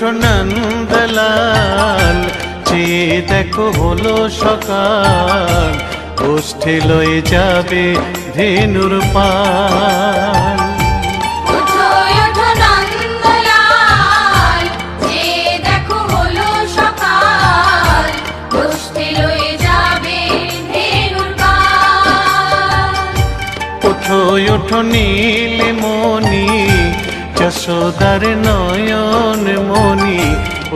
ওঠো নন্দলাল, চেয়ে দেখো হলো সকাল, গোষ্ঠী লয়ে যাবে ধেনুর পাল। ওঠো ওঠো নীলমণি, যশোদার নয়ন মণি,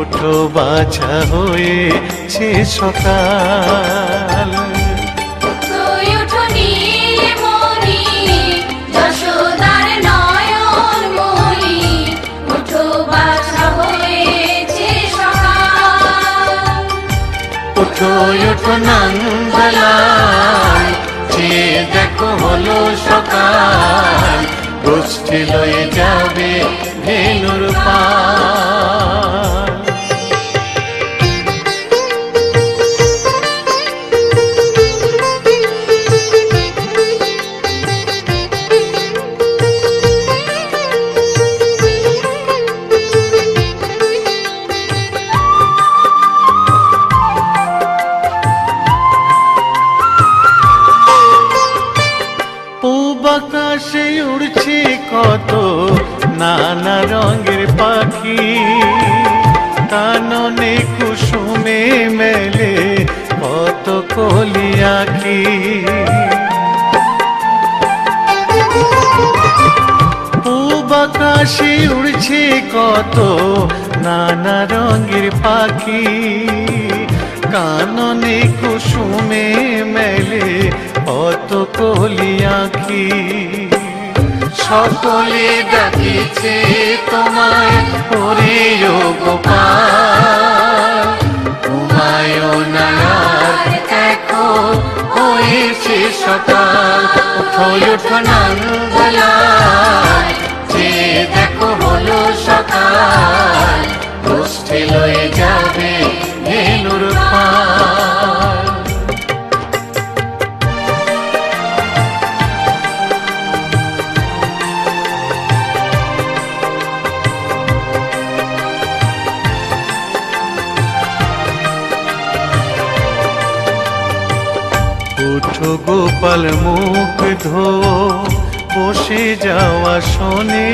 ওঠো বাছা হয়েছে সকাল। ওঠো ওঠো নন্দলাল, চেয়ে দেখো হলো সকাল, গোষ্ঠী লয়ে যাবে ধেনুর পাল। আকাশে উড়ছে কত নানা রঙের পাখি, কাননে কুসুমে মেলে কত কলি আঁখি। পূব আকাশে উড়ছে কত নানা রঙের পাখি, কাননে কুসুমে মেলে কত কলি আঁখি। সকলে ডাকিছে তোমায় ওরে ও গোপাল, ঘুমায়ো না আর দেখো হয়েছে সকাল। ওঠো ওঠো নন্দলাল, চেয়ে দেখো হলো সকাল, গোষ্ঠী লয়ে যাবে ধেনুর পাল। ওঠো গোপাল মুখ ধো, বসে যাওয়া শোনে,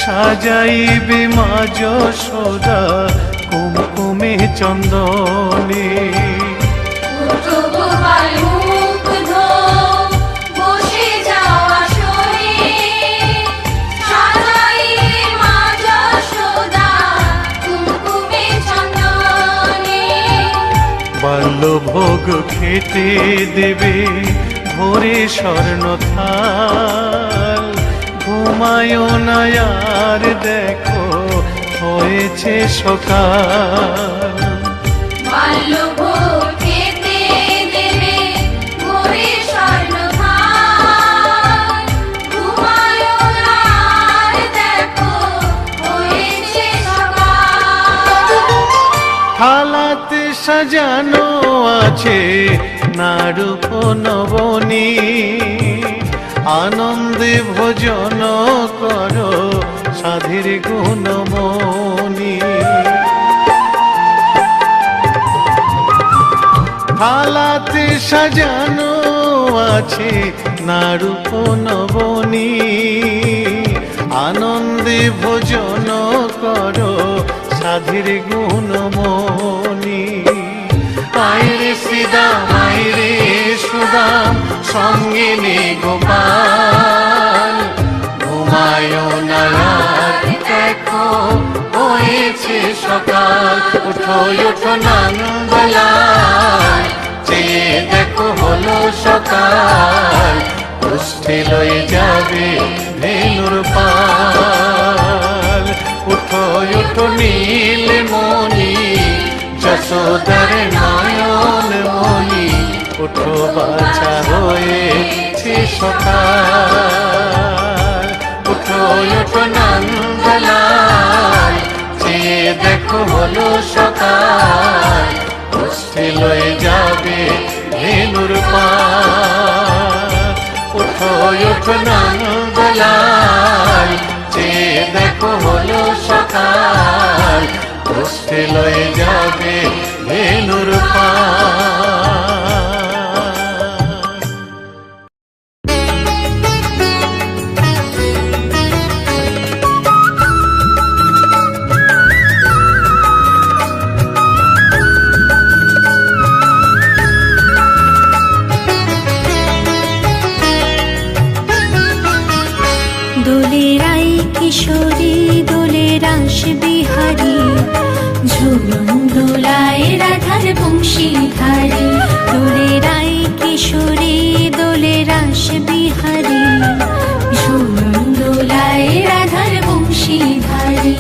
সাজাইবে মা যশোদা কুমকুমে চন্দনে। বাল্যভোগ খেতে দেবে ভোরে স্বর্ণ থাল, ঘুমায়ো না আর দেখো হয়েছে সকাল। বাল্যভোগ খেতে দেবে ভোরে স্বর্ণ থাল, ঘুমায়ো না আর দেখো হয়েছে সকাল। থালাতে সাজানো আছে নারূপ নবনী, আনন্দে ভোজন করো সাধীর গুণমণি। থালাতে সাজানো আছে নারূপ নবনী, আনন্দে ভোজন করো সাধীর গুণমণি। আইরে শ্রীদাম আইরে সুদাম, সঙ্গে নে গোপাল, ঘুমায়ো না আর দেখো হয়েছে সকাল। ওঠো ওঠো নন্দলাল, চেয়ে দেখো হলো সকাল, গোষ্ঠী লয়ে যাবে ধেনুর পাল। ওঠো ওঠো নীলমণি, যশোদার নয়ন মণি, ওঠো বাছা হয়েছে সকাল। ওঠো ওঠো নন্দলাল, চেয়ে দেখো হলো সকাল, গোষ্ঠী লয়ে যাবে ধেনুর পাল। ওঠো ওঠো নন্দলাল, চেয়ে দেখো হলো সকাল, উঠে লয়ে যাবে ধেনুর পার। দোলেরাই কিশোরী দোলে রাস বিহারী, ঝুলন দোলায় রাধার বংশীধারী। দোলেরাই কিশোরী দোলে রাস বিহারী, ঝুলন দোলায় রাধার বংশীধারী।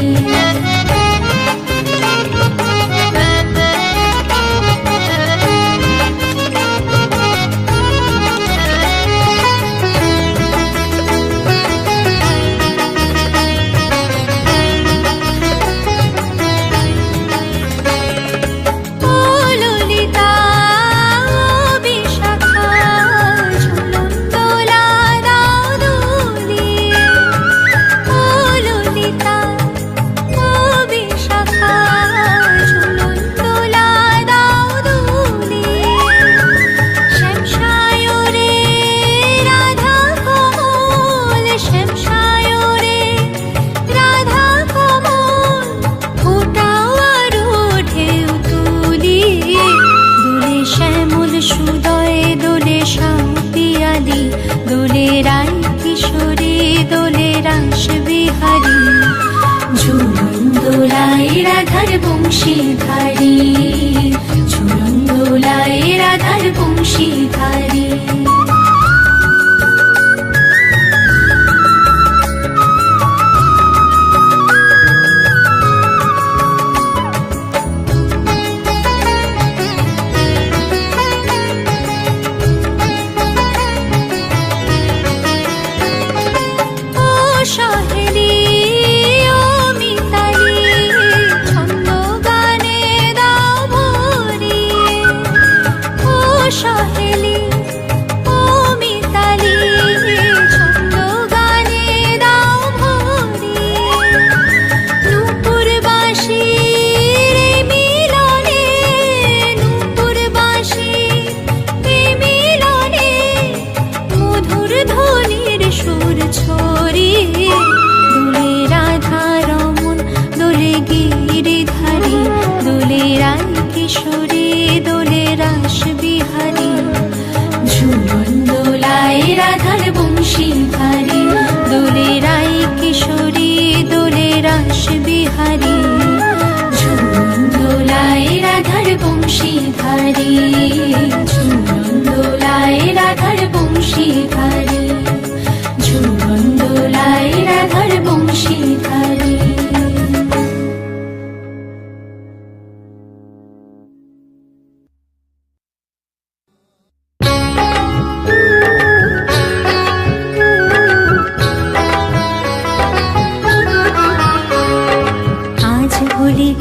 দোলেরাই কিশোরী দোলে রাস বিহারী, ঝুলন দোলায় রাধার বংশীধারী। ঝুলন দোলায় রাধার বংশীধারী। কিশোরী দোলে রাস বিহারী, ঝুলন দোলায় রাধার বংশীধারী। দোলেরাই কিশোরী দোলে রাস বিহারী, ঝুলন দোলায় রাধার বংশীধারী। ঝুলন দোলায় রাধার বংশীধারী। ঝুলন দোলায় রাধার বংশীধারী।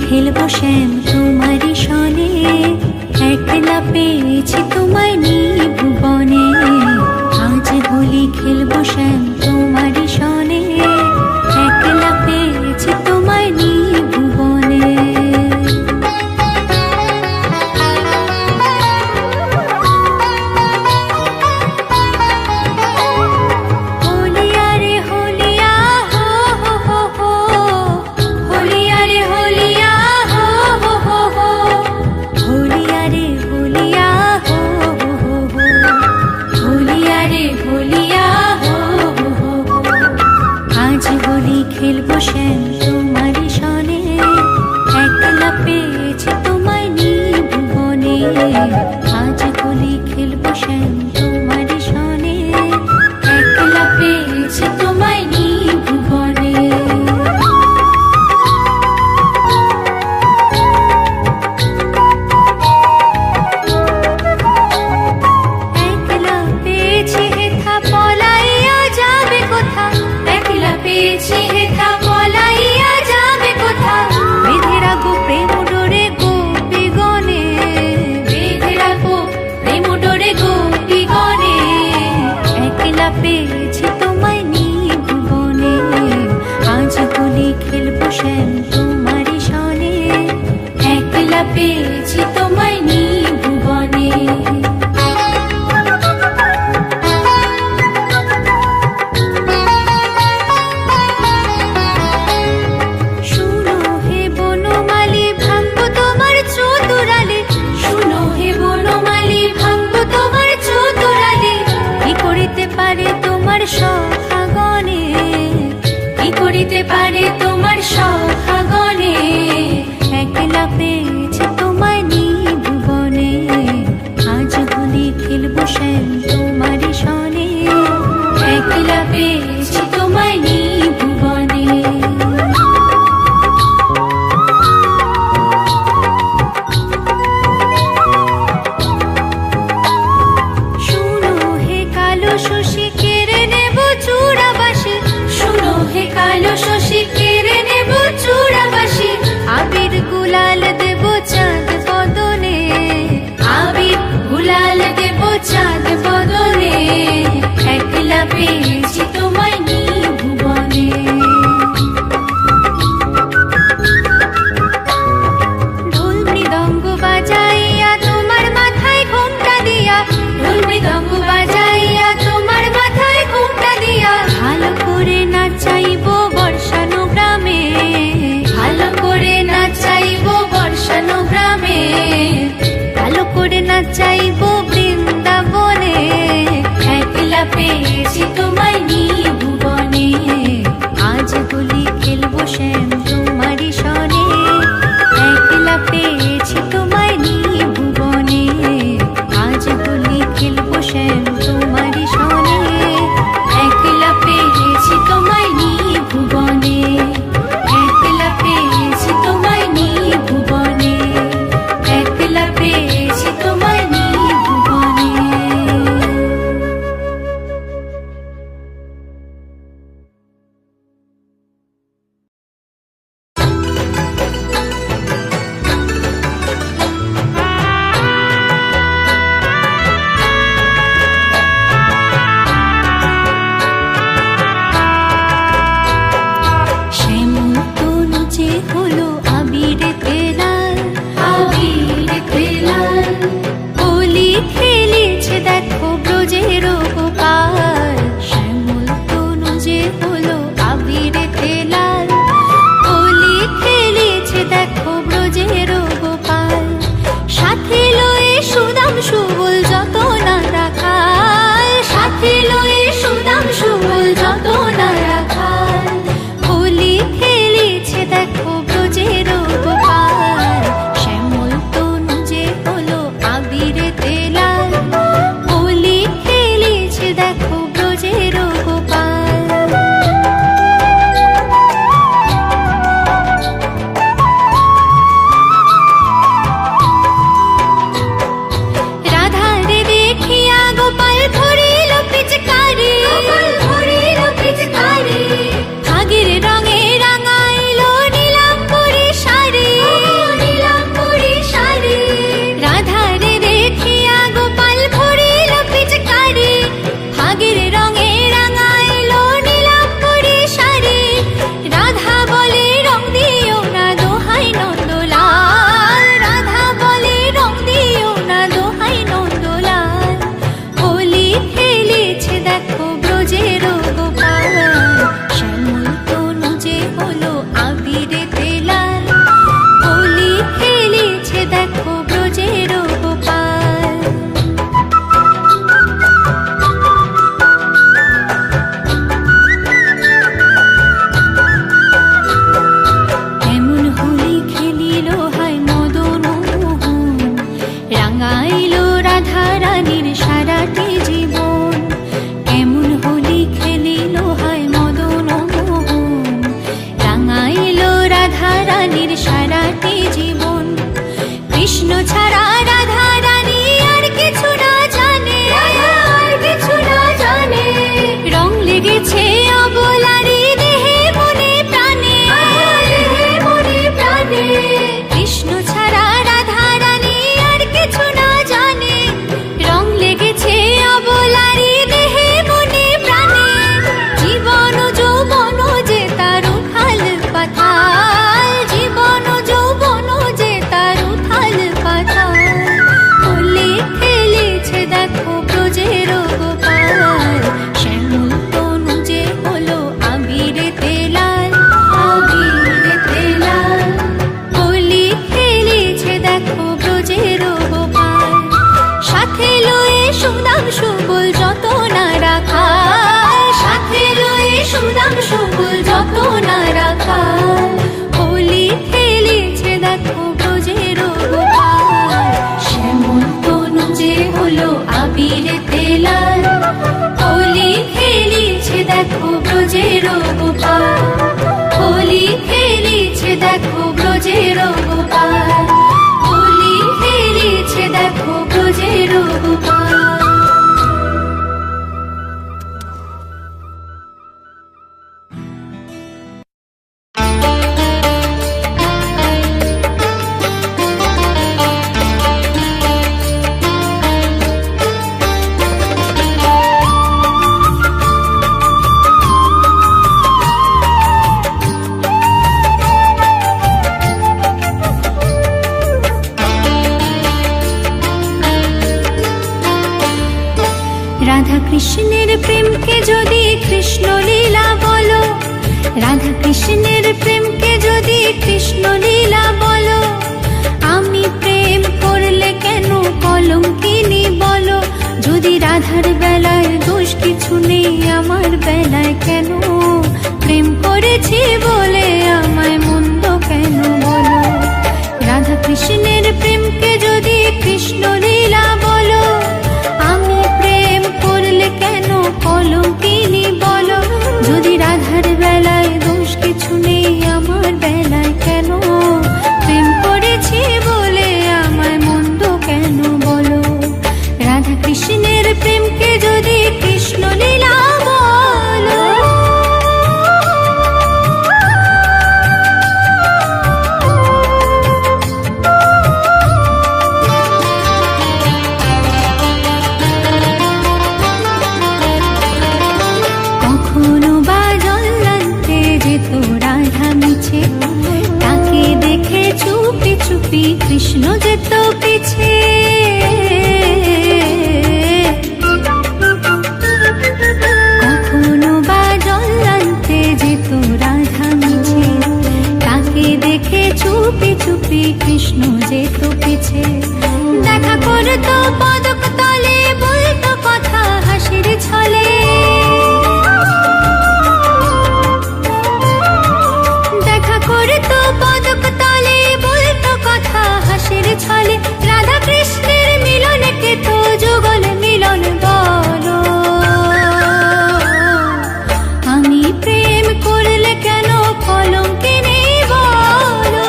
খেলবো শ্যাম তোমারই সনে, একলা পেয়েছি তোমায় নিভুবনে। আজ হোলি খেলবো শ্যাম তোমারই সনে, একলা পেয়েছি তোমায় নিভুবনে। হোলিয়া পেয়েছি তোমায় নিভুবনে। শুনো হে বনমালী ভাঙবো তোমার চতুরালে, শুনো হে বনমালী ভাঙবো তোমার চতুরালে। কি করিতে পারে তোমার সখাগণে, কি করিতে পারে তোমার সখাগণে। একলা পেয়েছি তোমায় নিভুবনে, আজ হোলি খেলবো শ্যাম তোমারই সনে। একলা পেয়েছি তোমায় নিভুবনে। শুনো হে কালো শশী কেড়ে নেব চূড়াবাসী, শুনো হে কালো শশী কেড়ে নেব চূড়াবাসী। আবির গুলাল দেব চাঁদ বদনে, আবির গুলাল দেব চাঁদ বদনে। একলা পেয়েছি তোমায় নিভুবনে। ঢোল মৃদঙ্গ বাজাইয়া তোমার মাথায় ঘোমটা দিয়া, ঢোল মৃদঙ্গ বাজাইয়া তোমার মাথায় ঘোমটা দিয়া। ভালো করে নাচাইবো বর্ষানো গ্রামে, ভালো করে নাচাইবো বর্ষানো গ্রামে। ভালো করে নাচাইবো বৃন্দাবনে। একলা পেয়েছি তোমায় নিভুবনে, আজ হোলি খেলবো শ্যাম তোমারই সনে। একলা পেয়েছি তোমায় নিভুবনে, আজ হোলি খেলবো শ্যাম তোমারই সনে। একলা পেয়েছি তোমায় নিভুবনে, একলা পেয়েছি তোমায় নিভুবনে, একলা পেয়েছি তোমায় নিভুবনে। শ্যামল তনু যে হলো আবিরেতে লাল, আবিরেতে লাল। হোলি খেলেছে দেখো ব্রজের গোপাল। শ্যামল তনু যে হলো আবিরেতে লাল, হোলি খেলেছে দেখো ব্রজের গোপাল। সাথে লয়ে সুদাম সুবল যত না রাখাল, সাথে লয়ে সুদাম সুবল যত না রাখাল। হোলি খেলেছে দেখো ব্রজের গোপাল। শ্যামল তনু যে হলো আবিরেতে লাল, হোলি খেলেছে দেখো ব্রজের গোপাল। রাধারে দেখিয়া গোপাল ধরিল পিচকারি, গোপাল ধরিল পিচকারি। ভাগের রঙে রাঙাইল নীলাম্বরী শাড়ি, নীলাম্বরী শাড়ি। রাধারে দেখিয়া গোপাল ধরিল পিচকারি, ভাগের রঙে রাঙাইল নীলাম্বরী শাড়ি। রাধা বলে রং দিও না দোহাই নন্দলাল, রাধা বলে রং দিও না দোহাই নন্দলাল। হোলি খেলেছে দেখো ব্রজের গোপাল। শ্যামল তনু যে হলো আবিরেতে লাল, হোলি খেলেছে দেখো ব্রজের গোপাল। এমন হোলি খেলিল হায় মদন মোহন, রাঙাইল রাধা রানীর সারাটি জীবন। এমন হোলি খেলিল হায় মদন মোহন, রাঙাইল রাধা রানীর সারাটি জীবন। কৃষ্ণ ছাড়া রাধা রানী আর কিছু না জানে, আর কিছু না জানে। রং লেগেছে অবলারি দেহে মনে প্রাণে, দেহে মনে প্রাণে। কৃষ্ণ ছাড়া রাধা রানী আর কিছু না জানে। রং লেগেছে অবলারি দেহে মনে প্রাণে। জীবন যৌবন যে তার উথাল পাথাল, জীবন যৌবন যে তার উথাল কৃষ্ণের প্রেমকে যদি কৃষ্ণ লীলা বলো, রাধা কৃষ্ণের প্রেমকে যদি কৃষ্ণ লীলা বলো, আমি প্রেম করলে কেন কলঙ্কিনী বলো? যদি রাধার বেলায় দোষ কিছু নেই, আমার বেলায় কেন? প্রেম করেছি বলে আমায় মন্দ কেন বলো? রাধা কৃষ্ণের প্রেমকে যদি কৃষ্ণ লীলা বলো, আমি প্রেম করলে কেন কলঙ্কিনী বলো? যদি রাধার বেলায় দোষ কিছু নেই, আমার বেলায় কেন? প্রেম করেছি বলে আমায় মন্দ কেন বলো? রাধা কৃষ্ণের প্রেমকে যদি কৃষ্ণ লীলা বলো। কখনো বা জল্লান্তে যেত রাধা মিছে, তাকে দেখে চুপি চুপি কৃষ্ণ যেত পিছে। কখনো বা জল্লান্তে যেত রাধা মিছে, তাকে দেখে চুপি চুপি কৃষ্ণ যেত পিছে। দেখা করতো পদক তলে, বলতো কথা হাসির ছলে। দেখা করতো পদক তলে, বলতো কথা হাসির ছলে। রাধা কৃষ্ণের মিলনকে তো যুগল মিলন বলো। আমি প্রেম করলে কেন কলঙ্কিনী বলো?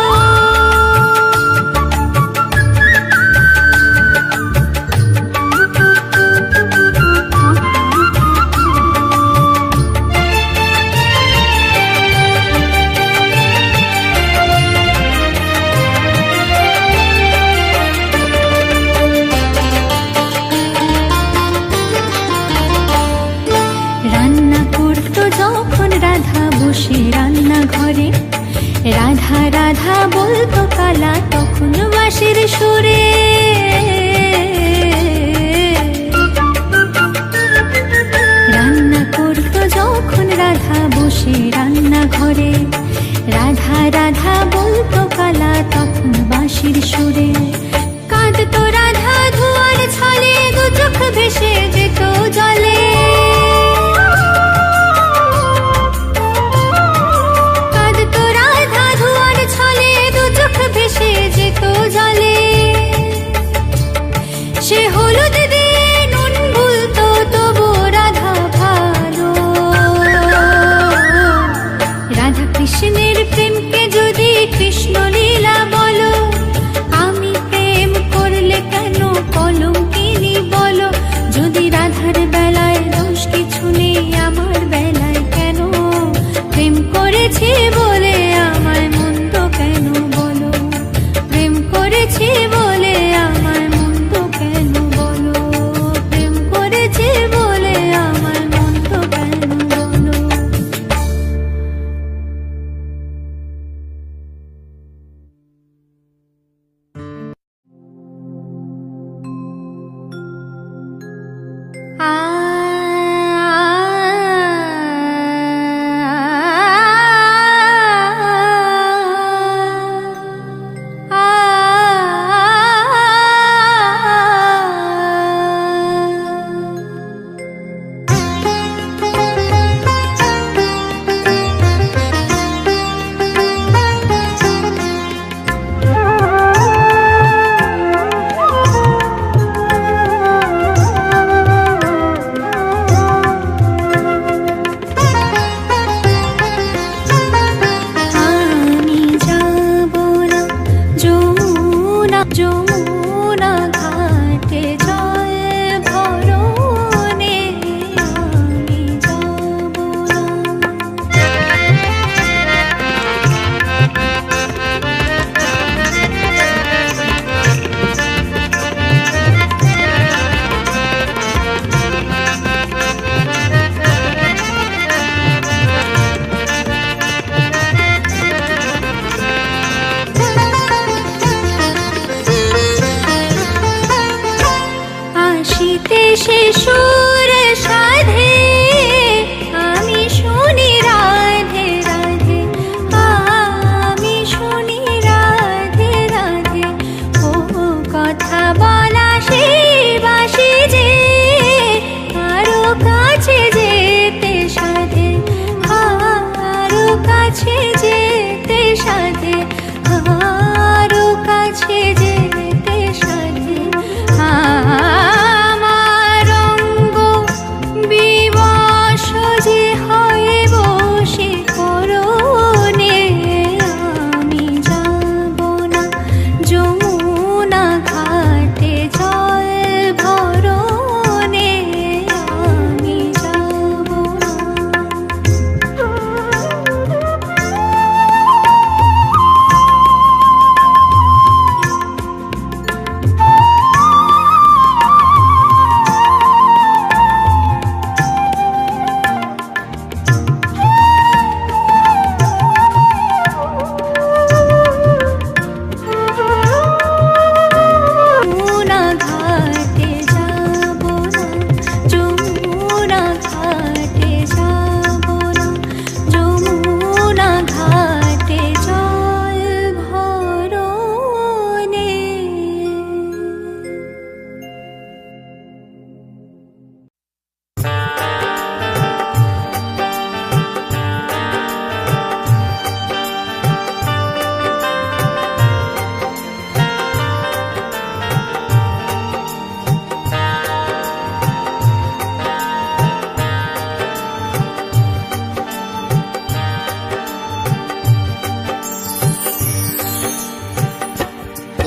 রান্না করতো যখন রাধা বসে রান্না ঘরে, রাধা রাধা বলতো কালা তখন বাঁশির সুরে। রান্না করতো যখন রাধা বসে রান্না ঘরে, রাধা রাধা বলতো কালা তখন বাঁশির সুরে। কাঁদতো রাধা ধোয়ার ছলে, দু চোখ ভেসে যেত জলে। কাঁদতো রাধা ধোয়ার ছলে, দু চোখ ভেসে যেত জলে। সে হলুদ দিয়ে নুন ভুলতো, তবু রাধা ভালো। রাধা কৃষ্ণের প্রেমকে যদি কৃষ্ণ লীলা বলো, আমি প্রেম করলে কেন কলঙ্কিনী বলো? যদি রাধার বেলায় দোষ কিছু নেই, আমার বেলায় কেন? প্রেম করেছি বলে আমায় মন্দ কেন বলো? প্রেম করেছি বলে আমায় মন্দ কেন বলো? প্রেম করেছি বলে আমায় মন্দ কেন বলো? সে সুর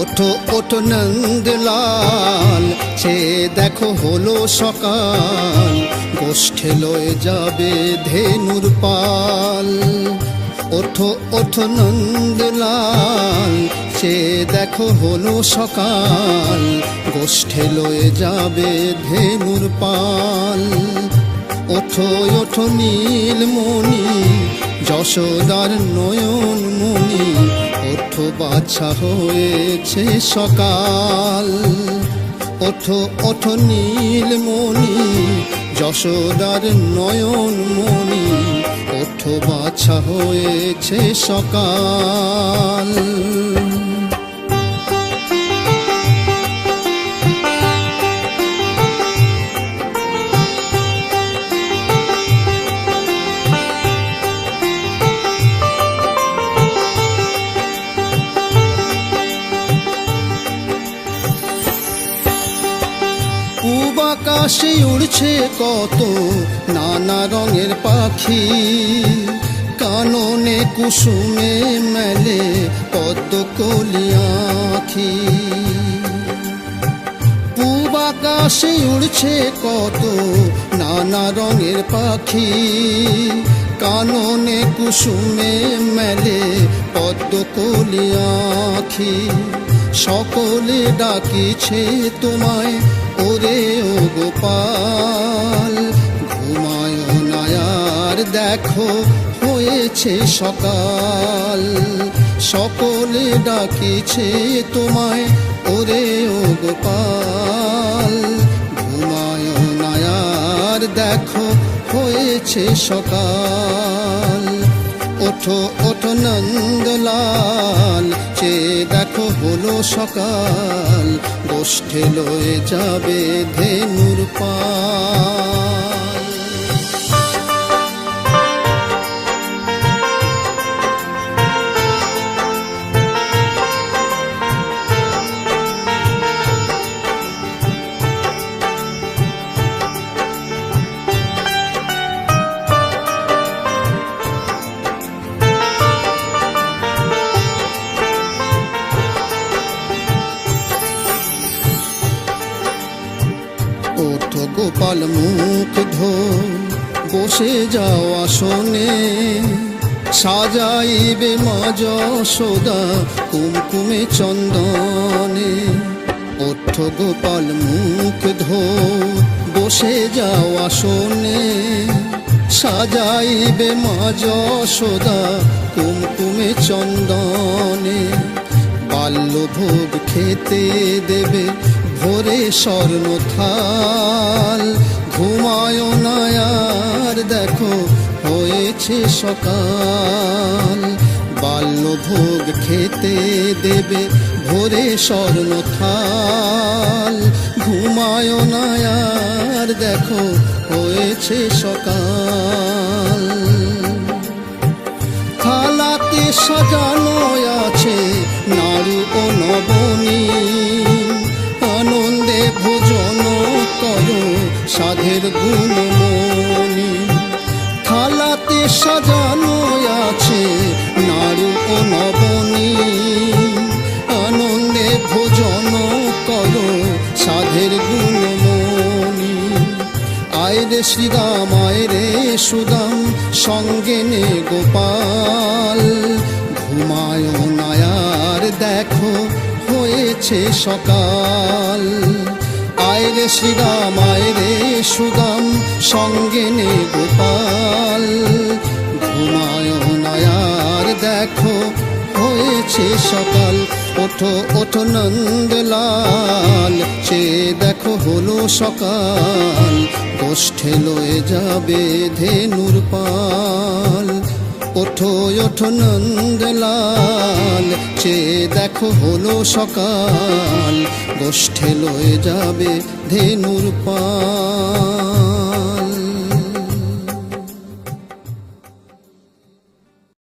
ওঠো ওঠো নন্দলাল, সে দেখো হলো সকাল, গোষ্ঠে লয়ে যাবে ধেনুর পাল। ওঠো ওঠো নন্দলাল, সে দেখো হলো সকাল, গোষ্ঠে লয়ে যাবে ধেনুর পাল। ওঠো ওঠো নীলমণি, যশোদার নয়ন মণি, ওঠো বাছা হয়েছে সকাল। ওঠো ওঠো নীলমণি, যশোদার নয়ন মণি, ওঠো বাছা হয়েছে সকাল। পূব আকাশে উড়ছে কত নানা রঙের পাখি, কাননে কুসুমে মেলে পদ্ম কলি আঁখি। পূব আকাশে উড়ছে কত নানা রঙের পাখি, কাননে কুসুমে মেলে পদ্ম কলি আঁখি। সকলে ডাকিছে তোমায় ওরে ও গোপাল, ঘুমায় না আর দেখো হয়েছে সকাল। সকলে ডাকিছে তোমায় ওরে ও গোপাল, ঘুমায় না আর দেখো হয়েছে সকাল। ওঠো ওঠো নন্দলাল, সে দেখো হলো সকাল, গোষ্ঠে লয়ে যাবে ধেনুর পাল। ওঠো গোপাল মুখ ধো, বসে যাও আসনে, সাজাইবে মা যশোদা কুমকুমে চন্দনে। ওঠো গোপাল মুখ ধো, বসে যাও আসনে, সাজাইবে মা যশোদা কুমকুমে চন্দনে। বাল্যভোগ খেতে দেবে ভোরে স্বর্ণ থাল, ঘুমায় না আর দেখো হয়েছে সকাল। বাল্যভোগ খেতে দেবে ভোরে স্বর্ণ থাল, ঘুমায় না আর দেখো হয়েছে সকাল। থালাতে সাজানো আছে নাড়ু ও নবনী, আনন্দে ভোজন করো সাধের গুণমণি। থালাতে সাজানো আছে নাড়ু ও নবনী, আনন্দে ভোজন করো সাধের গুণমণি। আয়রে শ্রীরাম আয়রে সুদাম, সঙ্গে নে গোপাল, ঘুমায় না আর দেখো হয়েছে সকাল। আয়রে শ্রীরাম আয়রে সুদাম, সঙ্গে নে গোপাল, ঘুমায় না আর দেখো হয়েছে সকাল। ওঠো ওঠো নন্দলাল, সে দেখো হলো সকাল, গোষ্ঠে লয়ে যাবে ধেনুর পাল। ওঠো ওঠো নন্দলাল, সে দেখো হলো সকাল, গোষ্ঠে লয়ে যাবে ধেনুর পাল।